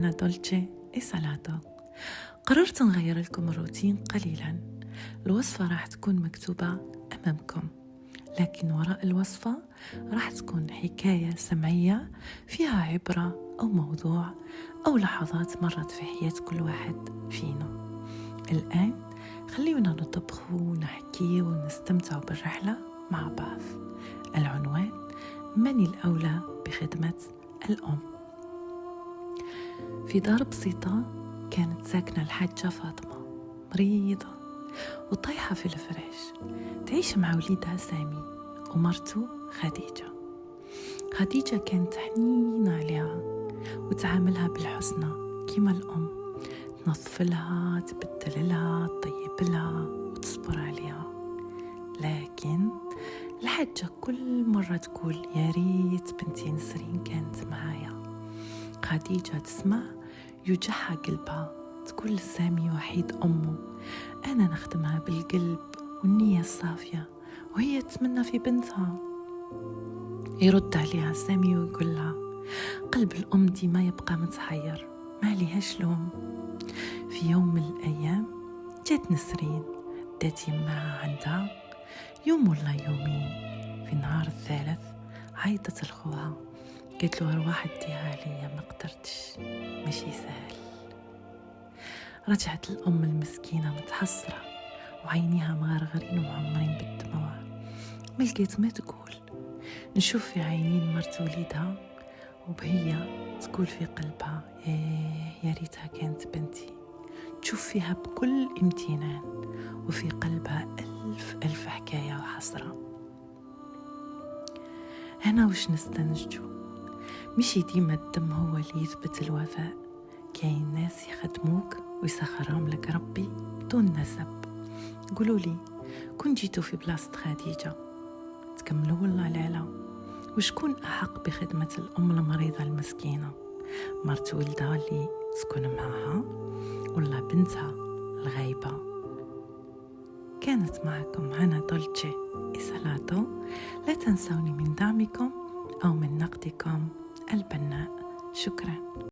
أنا دولتشي إي سالاتو. قررت نغير لكم الروتين قليلا. الوصفة راح تكون مكتوبة أمامكم، لكن وراء الوصفة راح تكون حكاية سمعية فيها عبرة أو موضوع أو لحظات مرت في حياة كل واحد فينا. الآن خلينا نطبخ ونحكي ونستمتع بالرحلة مع بعض. العنوان: من الأولى بخدمة الأم؟ في دار بسيطة كانت ساكنة الحاجة فاطمة، مريضة وطايحة في الفراش، تعيش مع وليدها سامي ومرته خديجة. خديجة كانت حنينة عليها وتعاملها بالحسنى كما الأم، تنظف لها، تبدل لها، تطيب لها وتصبر عليها. لكن الحاجة كل مرة تقول يا ريت بنتي نسرين كانت معايا. خديجة تسمع يوجعها قلبها، تقول لسامي وحيد أمه أنا نخدمها بالقلب والنية الصافية وهي تتمنى في بنتها. يرد عليها سامي ويقول لها قلب الأم ديما يبقى متحير، ما عليهاش لوم. في يوم من الأيام جات نسرين، دات يمها عندها يوم ولا يومين. في النهار الثالث عيطت لخوها، قلت له أرواح اديها عليا، ما قدرتش، ماشي سهل. رجعت الأم المسكينة متحسرة وعينيها مغرغرين ومعمرين بالدموع، ما لقيت ما تقول. نشوف في عينين مرت وليدها وبهي تقول في قلبها يا ريتها كانت بنتي. تشوف فيها بكل امتنان وفي قلبها ألف حكاية وحسرة. هنا وش نستنتجو؟ مشي ديما الدم هو اللي يثبت الوفاء. كاين ناس يخدموك ويسخرهم لك ربي بدون نسب. قولوا لي، كون جيتوا في بلاصة خديجة تكملوا ولا لا؟ وشكون أحق بخدمة الأم المريضة المسكينة، مرت ولدها اللي تسكن معها ولا بنتها الغايبة؟ كانت معكم أنا دولتشي إي سالاتو. لا تنسوني من دعمكم أو من نقدكم البناء. شكرا.